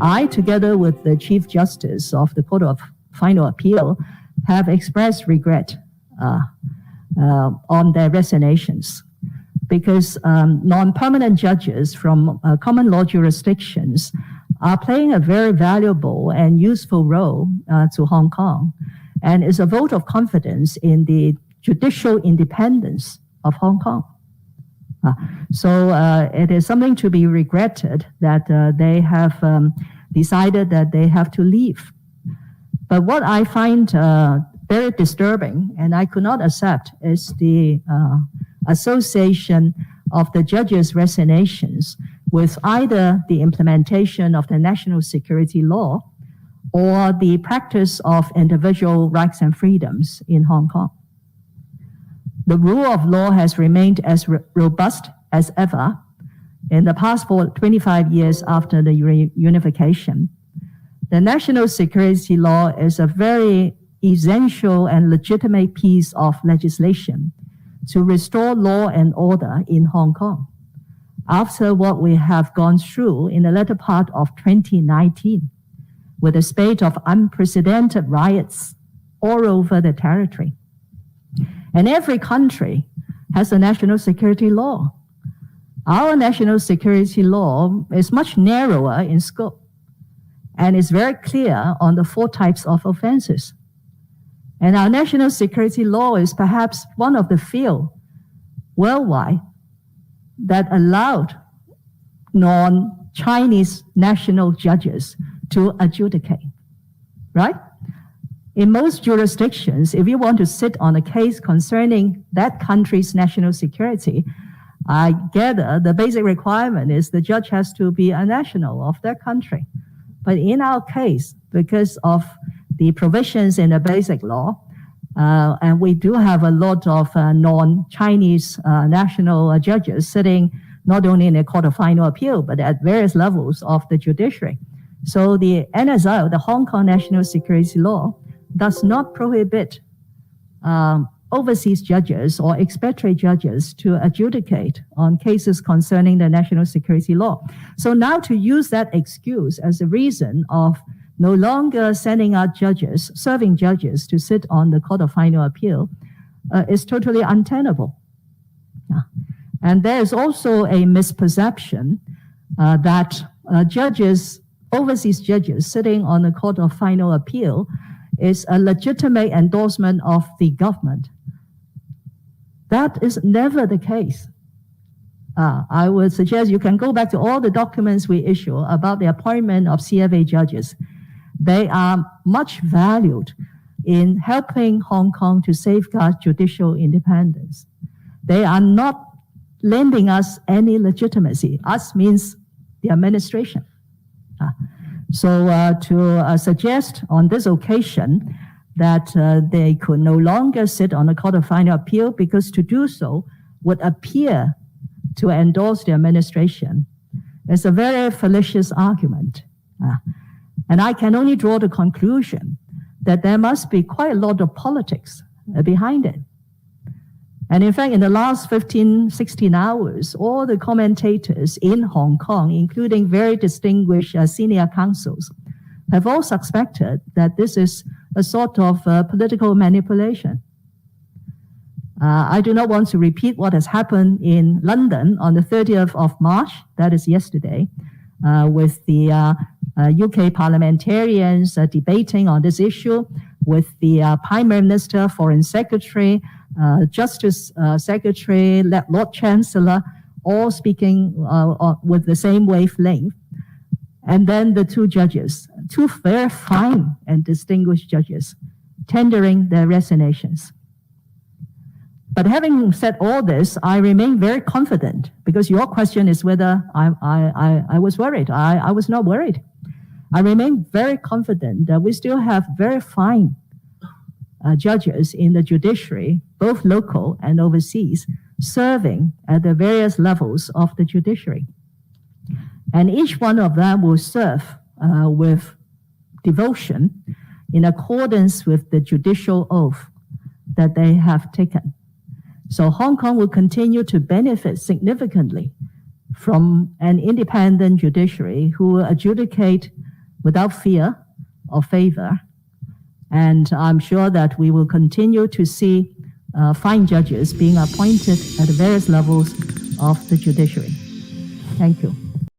I, together with the Chief Justice of the Court of Final Appeal, have expressed regret on their resignations, because non-permanent judges from common law jurisdictions are playing a very valuable and useful role to Hong Kong, and is a vote of confidence in the judicial independence of Hong Kong. So it is something to be regretted that they have decided that they have to leave. But what I find very disturbing, and I could not accept, is the association of the judges' resignations with either the implementation of the national security law or the practice of individual rights and freedoms in Hong Kong. The rule of law has remained as robust as ever in the past 25 years after the unification. The national security law is a very essential and legitimate piece of legislation to restore law and order in Hong Kong after what we have gone through in the latter part of 2019 with a spate of unprecedented riots all over the territory. And every country has a national security law. Our national security law is much narrower in scope and is very clear on the 4 types of offenses. And our national security law is perhaps one of the few worldwide that allowed non-Chinese national judges to adjudicate, right? In most jurisdictions, if you want to sit on a case concerning that country's national security, I gather the basic requirement is the judge has to be a national of that country. But in our case, because of the provisions in the basic law, and we do have a lot of non-Chinese national judges sitting not only in the Court of Final Appeal, but at various levels of the judiciary. So the NSL, the Hong Kong National Security Law, does not prohibit overseas judges or expatriate judges to adjudicate on cases concerning the national security law. So now to use that excuse as a reason of no longer sending out judges, serving judges to sit on the Court of Final Appeal is totally untenable. And there is also a misperception that overseas judges sitting on the Court of Final Appeal is a legitimate endorsement of the government. That is never the case. I would suggest you can go back to all the documents we issue about the appointment of CFA judges. They are much valued in helping Hong Kong to safeguard judicial independence. They are not lending us any legitimacy. Us means the administration. So to suggest on this occasion that they could no longer sit on the Court of Final Appeal because to do so would appear to endorse the administration is a very fallacious argument. And I can only draw the conclusion that there must be quite a lot of politics behind it. And in fact, in the last 15, 16 hours, all the commentators in Hong Kong, including very distinguished senior counsels, have all suspected that this is a sort of political manipulation. I do not want to repeat what has happened in London on the 30th of March, that is yesterday, with the UK parliamentarians debating on this issue, with the Prime Minister, Foreign Secretary, Justice Secretary, Lord Chancellor, all speaking with the same wavelength. And then the 2 judges, 2 very fine and distinguished judges, tendering their resignations. But having said all this, I remain very confident, because your question is whether I was worried. I was not worried. I remain very confident that we still have very fine judges in the judiciary, both local and overseas, serving at the various levels of the judiciary. And each one of them will serve with devotion in accordance with the judicial oath that they have taken. So Hong Kong will continue to benefit significantly from an independent judiciary who will adjudicate without fear or favor. And I'm sure that we will continue to see fine judges being appointed at the various levels of the judiciary. Thank you.